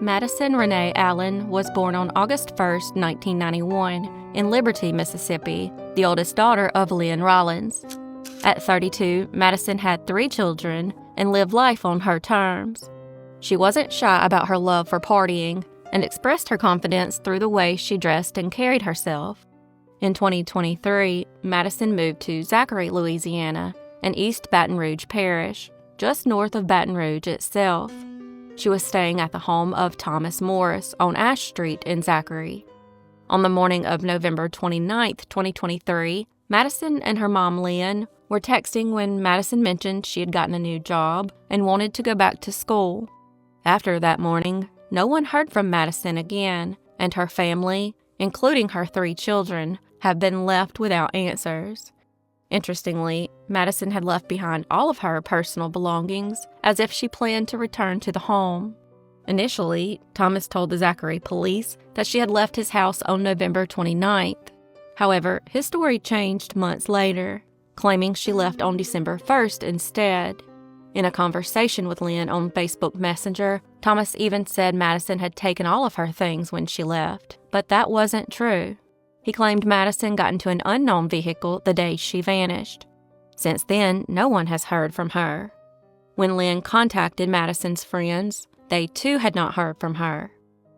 Madison ReNae Allen was born on August 1, 1991, in Liberty, Mississippi, the oldest daughter of Lynn Rollins. At 32, Madison had 3 children and lived life on her terms. She wasn't shy about her love for partying and expressed her confidence through the way she dressed and carried herself. In 2023, Madison moved to Zachary, Louisiana, an East Baton Rouge parish, just north of Baton Rouge itself. She was staying at the home of Thomas Morris on Ash Street in Zachary. On the morning of November 29, 2023, Madison and her mom, Lynn, were texting when Madison mentioned she had gotten a new job and wanted to go back to school. After that morning, no one heard from Madison again, and her family, including her 3 children, have been left without answers. Interestingly, Madison had left behind all of her personal belongings as if she planned to return to the home. Initially, Thomas told the Zachary police that she had left his house on November 29th. However, his story changed months later, claiming she left on December 1st instead. In a conversation with Lynn on Facebook Messenger, Thomas even said Madison had taken all of her things when she left, but that wasn't true. He claimed Madison got into an unknown vehicle the day she vanished. Since then, no one has heard from her. When Lynn contacted Madison's friends, they too had not heard from her.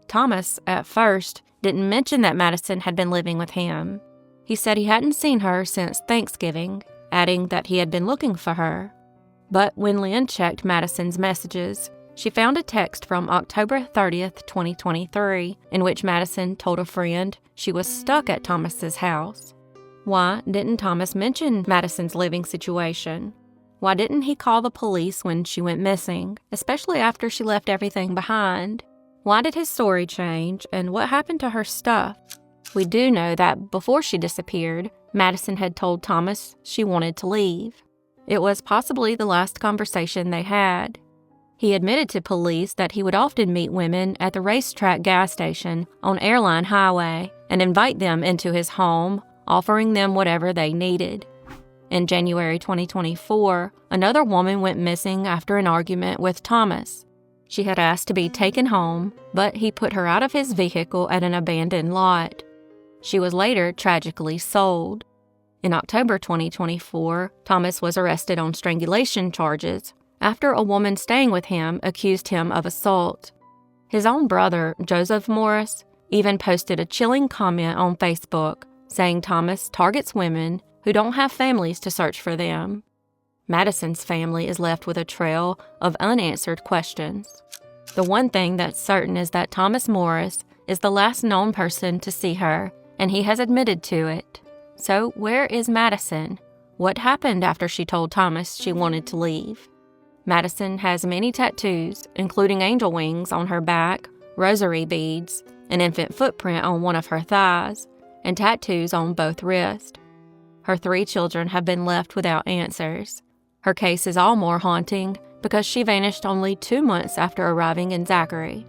Thomas, at first, didn't mention that Madison had been living with him. He said he hadn't seen her since Thanksgiving, adding that he had been looking for her. But when Lynn checked Madison's messages, she found a text from October 30th, 2023, in which Madison told a friend she was stuck at Thomas's house. Why didn't Thomas mention Madison's living situation? Why didn't he call the police when she went missing, especially after she left everything behind? Why did his story change, and what happened to her stuff? We do know that before she disappeared, Madison had told Thomas she wanted to leave. It was possibly the last conversation they had. He admitted to police that he would often meet women at the racetrack gas station on Airline Highway and invite them into his home, offering them whatever they needed. In January 2024, another woman went missing after an argument with Thomas. She had asked to be taken home, but he put her out of his vehicle at an abandoned lot. She was later tragically sold. In October 2024, Thomas was arrested on strangulation charges after a woman staying with him accused him of assault. His own brother, Joseph Morris, even posted a chilling comment on Facebook saying Thomas targets women who don't have families to search for them. Madison's family is left with a trail of unanswered questions. The one thing that's certain is that Thomas Morris is the last known person to see her, and he has admitted to it. So where is Madison? What happened after she told Thomas she wanted to leave? Madison has many tattoos, including angel wings on her back, rosary beads, an infant footprint on one of her thighs, and tattoos on both wrists. Her 3 children have been left without answers. Her case is all more haunting because she vanished only 2 months after arriving in Zachary.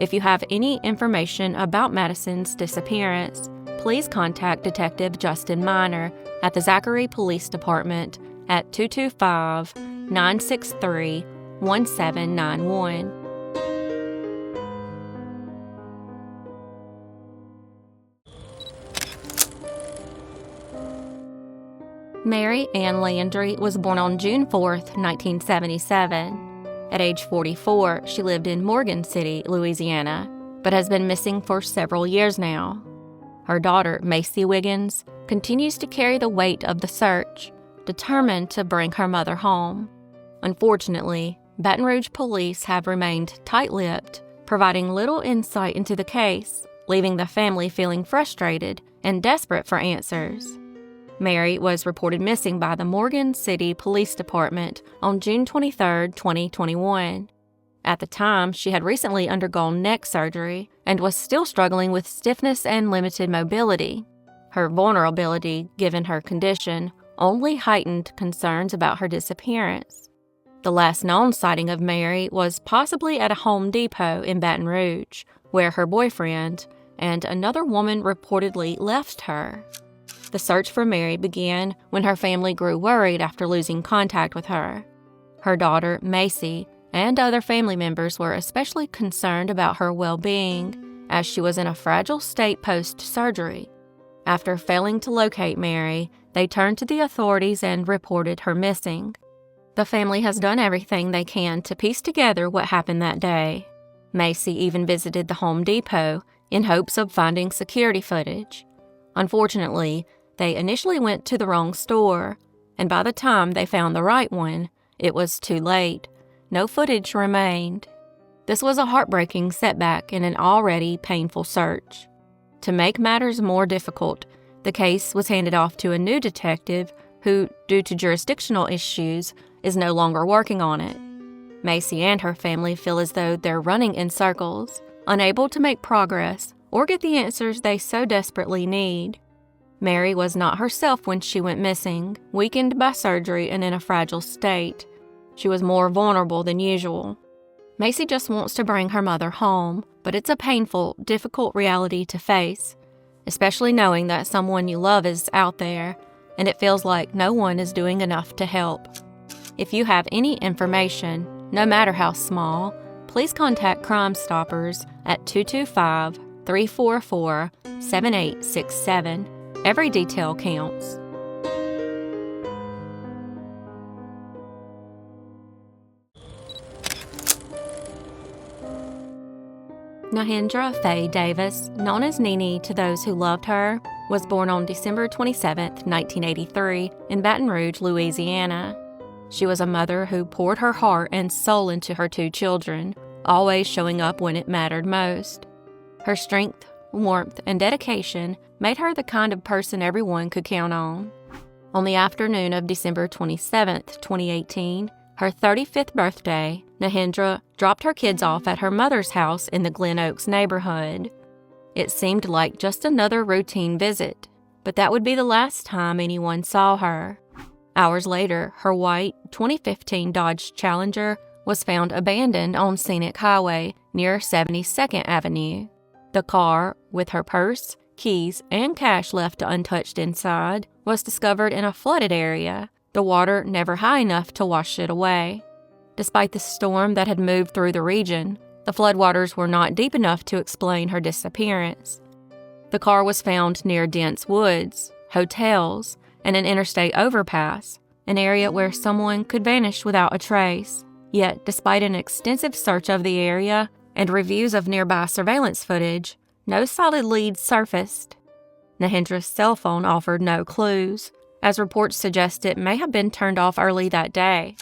If you have any information about Madison's disappearance, please contact Detective Justin Miner at the Zachary Police Department at 225-963-1791. Mary Anne Landry was born on June 4, 1977. At age 44, she lived in Morgan City, Louisiana, but has been missing for several years now. Her daughter, Macy Wiggins, continues to carry the weight of the search, determined to bring her mother home. Unfortunately, Baton Rouge police have remained tight-lipped, providing little insight into the case, leaving the family feeling frustrated and desperate for answers. Mary was reported missing by the Morgan City Police Department on June 23, 2021. At the time, she had recently undergone neck surgery and was still struggling with stiffness and limited mobility. Her vulnerability, given her condition, only heightened concerns about her disappearance. The last known sighting of Mary was possibly at a Home Depot in Baton Rouge, where her boyfriend and another woman reportedly left her. The search for Mary began when her family grew worried after losing contact with her. Her daughter, Macy, and other family members were especially concerned about her well-being, as she was in a fragile state post-surgery. After failing to locate Mary, they turned to the authorities and reported her missing. The family has done everything they can to piece together what happened that day. Macy even visited the Home Depot in hopes of finding security footage. Unfortunately, they initially went to the wrong store, and by the time they found the right one, it was too late. No footage remained. This was a heartbreaking setback in an already painful search. To make matters more difficult, the case was handed off to a new detective who, due to jurisdictional issues, is no longer working on it. Macy and her family feel as though they're running in circles, unable to make progress or get the answers they so desperately need. Mary was not herself when she went missing, weakened by surgery and in a fragile state. She was more vulnerable than usual. Macy just wants to bring her mother home, but it's a painful, difficult reality to face, especially knowing that someone you love is out there, and it feels like no one is doing enough to help. If you have any information, no matter how small, please contact Crime Stoppers at 225-344-7867. Every detail counts. Nahendra Faye Davis, known as NeNe to those who loved her, was born on December 27, 1983, in Baton Rouge, Louisiana. She was a mother who poured her heart and soul into her two children, always showing up when it mattered most. Her strength, warmth, and dedication made her the kind of person everyone could count on. On the afternoon of December 27, 2018, her 35th birthday, Nahendra dropped her kids off at her mother's house in the Glen Oaks neighborhood. It seemed like just another routine visit, but that would be the last time anyone saw her. Hours later, her white 2015 Dodge Challenger was found abandoned on Scenic Highway near 72nd Avenue. The car, with her purse, keys, and cash left untouched inside, was discovered in a flooded area, the water never high enough to wash it away. Despite the storm that had moved through the region, the floodwaters were not deep enough to explain her disappearance. The car was found near dense woods, hotels, and an interstate overpass, an area where someone could vanish without a trace. Yet, despite an extensive search of the area and reviews of nearby surveillance footage, no solid leads surfaced. Nahendra's cell phone offered no clues, as reports suggest it may have been turned off early that day.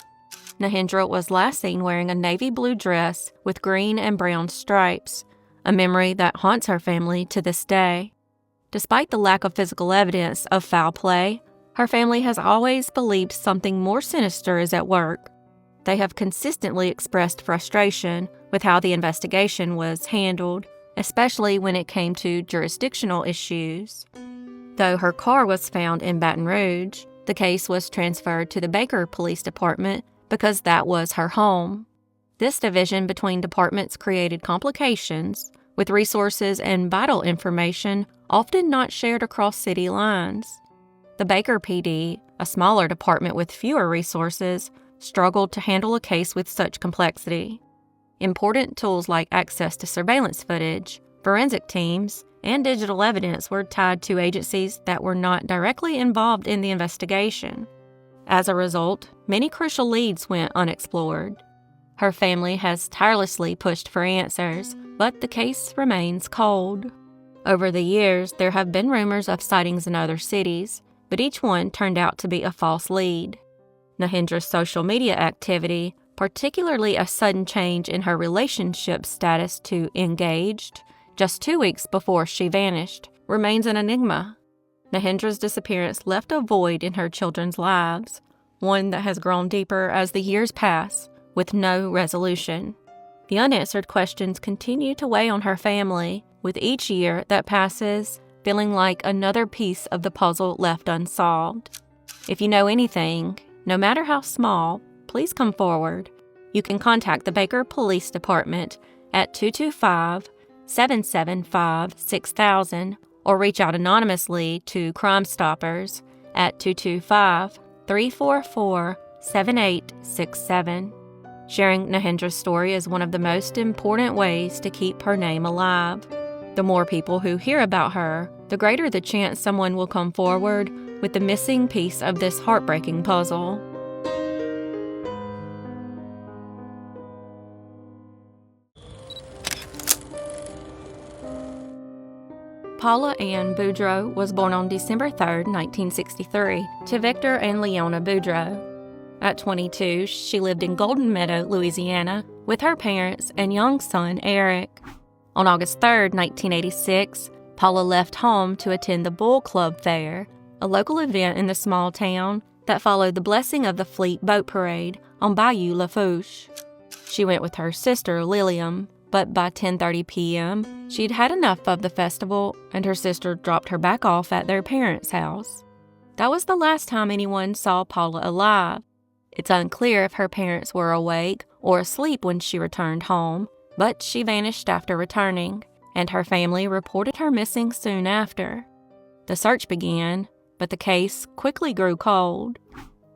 Nahendra was last seen wearing a navy blue dress with green and brown stripes, a memory that haunts her family to this day. Despite the lack of physical evidence of foul play, her family has always believed something more sinister is at work. They have consistently expressed frustration with how the investigation was handled, especially when it came to jurisdictional issues. Though her car was found in Baton Rouge, the case was transferred to the Baker Police Department because that was her home. This division between departments created complications, with resources and vital information often not shared across city lines. The Baker PD, a smaller department with fewer resources, struggled to handle a case with such complexity. Important tools like access to surveillance footage, forensic teams, and digital evidence were tied to agencies that were not directly involved in the investigation. As a result, many crucial leads went unexplored. Her family has tirelessly pushed for answers, but the case remains cold. Over the years, there have been rumors of sightings in other cities, but each one turned out to be a false lead. Nahendra's social media activity, particularly a sudden change in her relationship status to engaged, just 2 weeks before she vanished, remains an enigma. Nahendra's disappearance left a void in her children's lives, one that has grown deeper as the years pass, with no resolution. The unanswered questions continue to weigh on her family, with each year that passes feeling like another piece of the puzzle left unsolved. If you know anything, no matter how small, please come forward. You can contact the Baker Police Department at 225-775-6000 or reach out anonymously to Crime Stoppers at 225-344-7867. Sharing Nahendra's story is one of the most important ways to keep her name alive. The more people who hear about her, the greater the chance someone will come forward with the missing piece of this heartbreaking puzzle. Paula Ann Boudreaux was born on December 3, 1963, to Victor and Leona Boudreaux. At 22, she lived in Golden Meadow, Louisiana, with her parents and young son, Eric. On August 3, 1986, Paula left home to attend the Bull Club Fair, a local event in the small town that followed the Blessing of the Fleet boat parade on Bayou Lafourche. She went with her sister, Lilium, but by 10:30 p.m., she'd had enough of the festival, and her sister dropped her back off at their parents' house. That was the last time anyone saw Paula alive. It's unclear if her parents were awake or asleep when she returned home, but she vanished after returning, and her family reported her missing soon after. The search began, but the case quickly grew cold.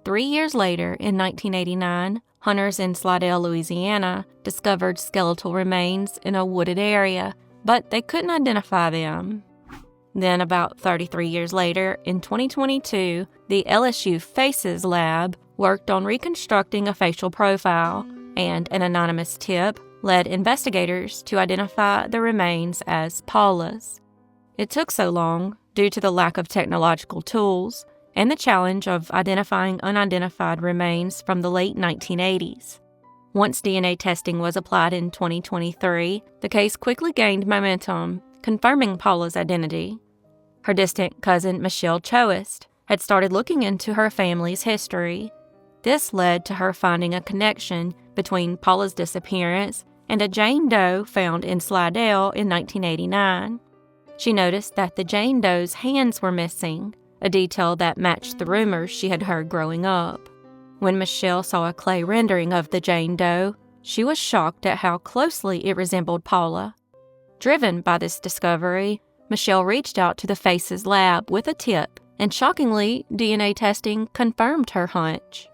3 years later, in 1989, hunters in Slidell, Louisiana, discovered skeletal remains in a wooded area, but they couldn't identify them. Then, about 33 years later, in 2022, the LSU Faces Lab worked on reconstructing a facial profile, and an anonymous tip led investigators to identify the remains as Paula's. It took so long due to the lack of technological tools and the challenge of identifying unidentified remains from the late 1980s. Once DNA testing was applied in 2023, the case quickly gained momentum, confirming Paula's identity. Her distant cousin, Michelle Choist, had started looking into her family's history. This led to her finding a connection between Paula's disappearance and a Jane Doe found in Slidell in 1989. She noticed that the Jane Doe's hands were missing, a detail that matched the rumors she had heard growing up. When Michelle saw a clay rendering of the Jane Doe, she was shocked at how closely it resembled Paula. Driven by this discovery, Michelle reached out to the Faces Lab with a tip, and shockingly, DNA testing confirmed her hunch.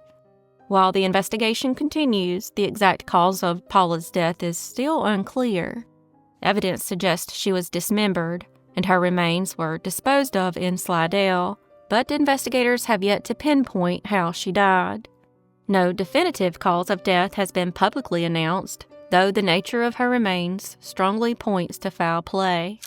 While the investigation continues, the exact cause of Paula's death is still unclear. Evidence suggests she was dismembered, and her remains were disposed of in Slidell, but investigators have yet to pinpoint how she died. No definitive cause of death has been publicly announced, though the nature of her remains strongly points to foul play.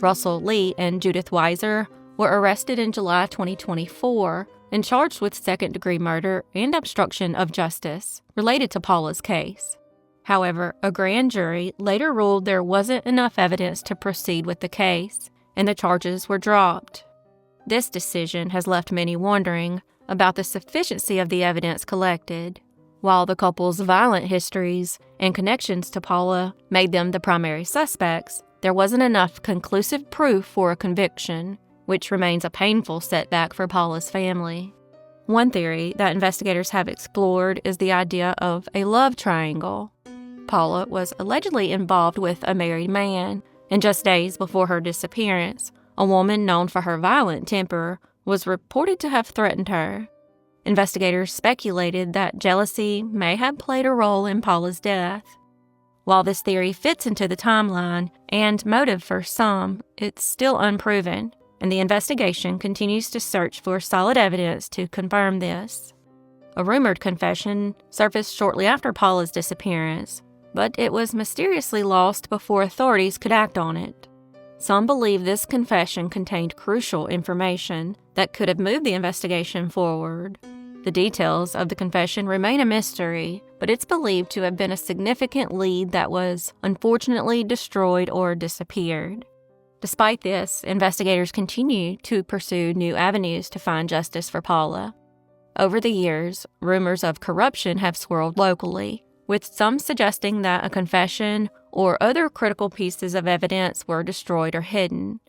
Russell Lee and Judith Weiser were arrested in July 2024 and charged with second-degree murder and obstruction of justice related to Paula's case. However, a grand jury later ruled there wasn't enough evidence to proceed with the case, and the charges were dropped. This decision has left many wondering about the sufficiency of the evidence collected. While the couple's violent histories and connections to Paula made them the primary suspects, there wasn't enough conclusive proof for a conviction, which remains a painful setback for Paula's family. One theory that investigators have explored is the idea of a love triangle. Paula was allegedly involved with a married man, and just days before her disappearance, a woman known for her violent temper was reported to have threatened her. Investigators speculated that jealousy may have played a role in Paula's death. While this theory fits into the timeline and motive for some, it's still unproven, and the investigation continues to search for solid evidence to confirm this. A rumored confession surfaced shortly after Paula's disappearance, but it was mysteriously lost before authorities could act on it. Some believe this confession contained crucial information that could have moved the investigation forward. The details of the confession remain a mystery, but it's believed to have been a significant lead that was unfortunately destroyed or disappeared. Despite this, investigators continue to pursue new avenues to find justice for Paula. Over the years, rumors of corruption have swirled locally, with some suggesting that a confession or other critical pieces of evidence were destroyed or hidden.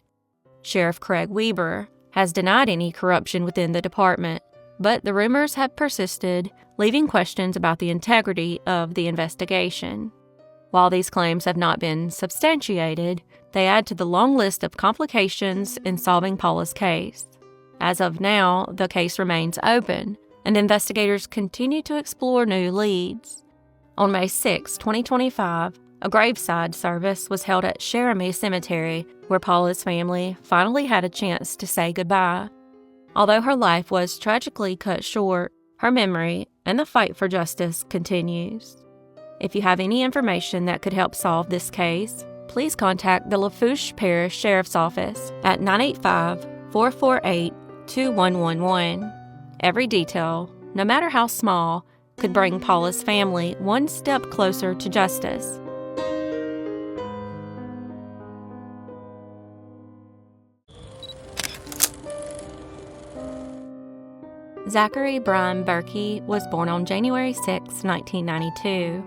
Sheriff Craig Weber has denied any corruption within the department, but the rumors have persisted, leaving questions about the integrity of the investigation. While these claims have not been substantiated, they add to the long list of complications in solving Paula's case. As of now, the case remains open, and investigators continue to explore new leads. On May 6, 2025, a graveside service was held at Cherami Cemetery, where Paula's family finally had a chance to say goodbye. Although her life was tragically cut short, her memory and the fight for justice continues. If you have any information that could help solve this case, please contact the Lafourche Parish Sheriff's Office at 985-448-2111. Every detail, no matter how small, could bring Paula's family one step closer to justice. Zachary Bryan Burkey was born on January 6, 1992.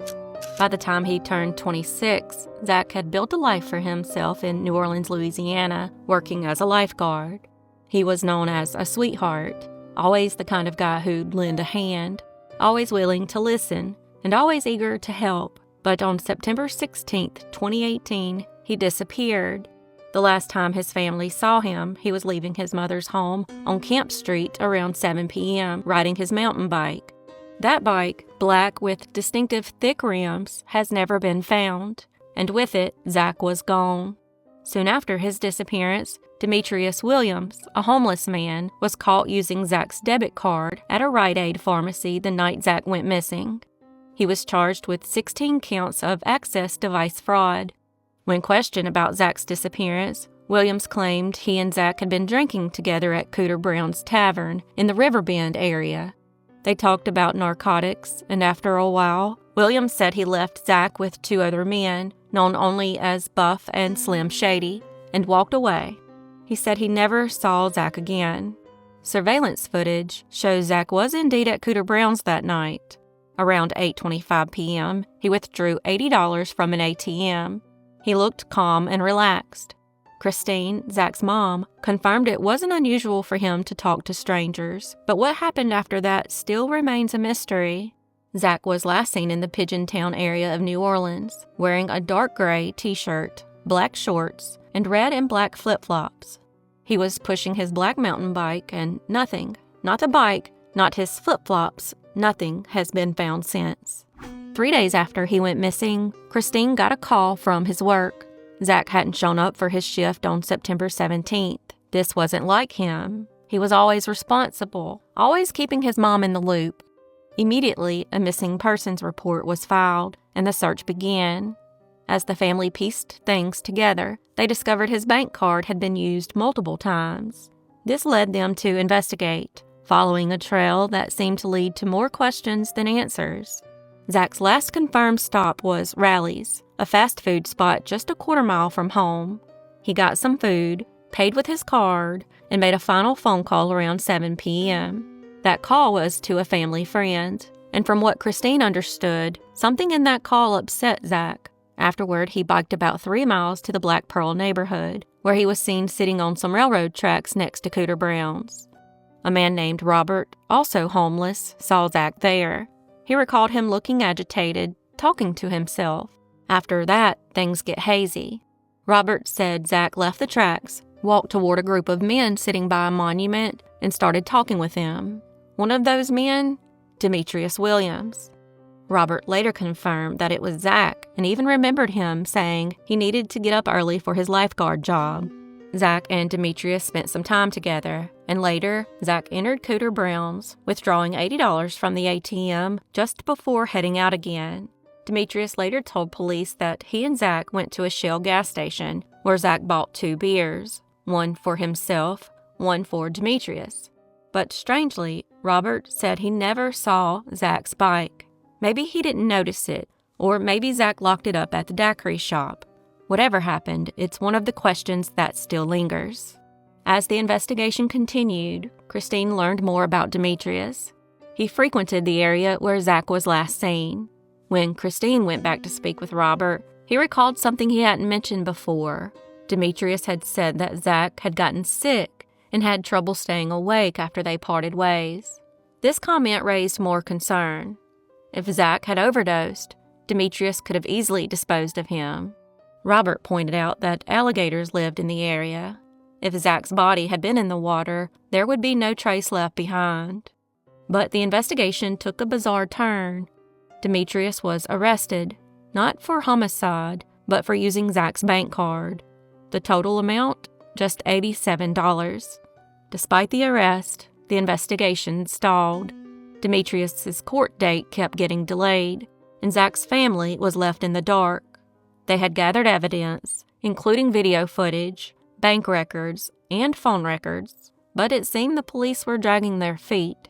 By the time he turned 26, Zach had built a life for himself in New Orleans, Louisiana, working as a lifeguard. He was known as a sweetheart, always the kind of guy who'd lend a hand, always willing to listen, and always eager to help. But on September 16, 2018, he disappeared. The last time his family saw him, he was leaving his mother's home on Camp Street around 7 p.m., riding his mountain bike. That bike, black with distinctive thick rims, has never been found, and with it, Zach was gone. Soon after his disappearance, Demetrius Williams, a homeless man, was caught using Zach's debit card at a Rite Aid pharmacy the night Zach went missing. He was charged with 16 counts of access device fraud. When questioned about Zach's disappearance, Williams claimed he and Zach had been drinking together at Cooter Brown's Tavern in the Riverbend area. They talked about narcotics, and after a while, Williams said he left Zach with two other men, known only as Buff and Slim Shady, and walked away. He said he never saw Zach again. Surveillance footage shows Zach was indeed at Cooter Brown's that night. Around 8:25 p.m., he withdrew $80 from an ATM. He looked calm and relaxed. Christine, Zach's mom, confirmed it wasn't unusual for him to talk to strangers, but what happened after that still remains a mystery. Zach was last seen in the Pigeon Town area of New Orleans, wearing a dark gray t-shirt, black shorts, and red and black flip-flops. He was pushing his black mountain bike, and nothing, not the bike, not his flip-flops, nothing has been found since. 3 days after he went missing, Christine got a call from his work. Zach hadn't shown up for his shift on September 17th. This wasn't like him. He was always responsible, always keeping his mom in the loop. Immediately, a missing persons report was filed, and the search began. As the family pieced things together, they discovered his bank card had been used multiple times. This led them to investigate, following a trail that seemed to lead to more questions than answers. Zach's last confirmed stop was Rally's, a fast food spot just a quarter-mile from home. He got some food, paid with his card, and made a final phone call around 7 p.m. That call was to a family friend, and from what Christine understood, something in that call upset Zach. Afterward, he biked about 3 miles to the Black Pearl neighborhood, where he was seen sitting on some railroad tracks next to Cooter Brown's. A man named Robert, also homeless, saw Zach there. He recalled him looking agitated, talking to himself. After that, things get hazy. Robert said Zach left the tracks, walked toward a group of men sitting by a monument, and started talking with them. One of those men? Demetrius Williams. Robert later confirmed that it was Zach and even remembered him saying he needed to get up early for his lifeguard job. Zach and Demetrius spent some time together, and later, Zach entered Cooter Brown's, withdrawing $80 from the ATM just before heading out again. Demetrius later told police that he and Zach went to a Shell gas station where Zach bought 2 beers, one for himself, one for Demetrius. But strangely, Robert said he never saw Zach's bike. Maybe he didn't notice it, or maybe Zach locked it up at the daiquiri shop. Whatever happened, it's one of the questions that still lingers. As the investigation continued, Christine learned more about Demetrius. He frequented the area where Zach was last seen. When Christine went back to speak with Robert, he recalled something he hadn't mentioned before. Demetrius had said that Zach had gotten sick and had trouble staying awake after they parted ways. This comment raised more concern. If Zach had overdosed, Demetrius could have easily disposed of him. Robert pointed out that alligators lived in the area. If Zach's body had been in the water, there would be no trace left behind. But the investigation took a bizarre turn. Demetrius was arrested, not for homicide, but for using Zach's bank card. The total amount? Just $87. Despite the arrest, the investigation stalled. Demetrius's court date kept getting delayed, and Zach's family was left in the dark. They had gathered evidence, including video footage, bank records, and phone records, but it seemed the police were dragging their feet.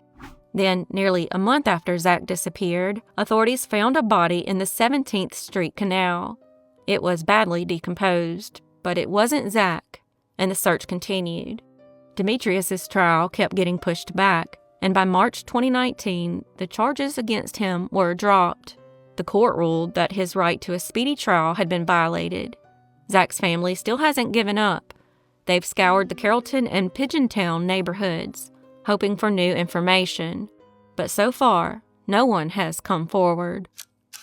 Then, nearly a month after Zach disappeared, authorities found a body in the 17th Street Canal. It was badly decomposed, but it wasn't Zach, and the search continued. Demetrius's trial kept getting pushed back, and by March 2019, the charges against him were dropped. The court ruled that his right to a speedy trial had been violated. Zach's family still hasn't given up. They've scoured the Carrollton and Pigeontown neighborhoods, hoping for new information. But so far, no one has come forward.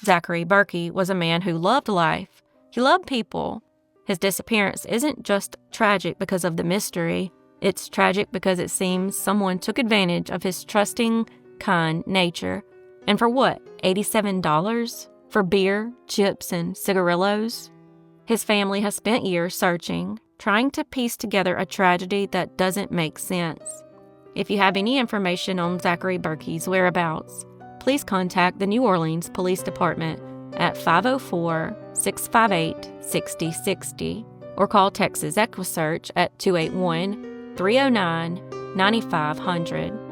Zachary Burkey was a man who loved life. He loved people. His disappearance isn't just tragic because of the mystery. It's tragic because it seems someone took advantage of his trusting, kind nature. And for what, $87? For beer, chips, and cigarillos? His family has spent years searching, trying to piece together a tragedy that doesn't make sense. If you have any information on Zachary Burkey's whereabouts, please contact the New Orleans Police Department at 504-658-6060 or call Texas EquiSearch at 281-309-9500.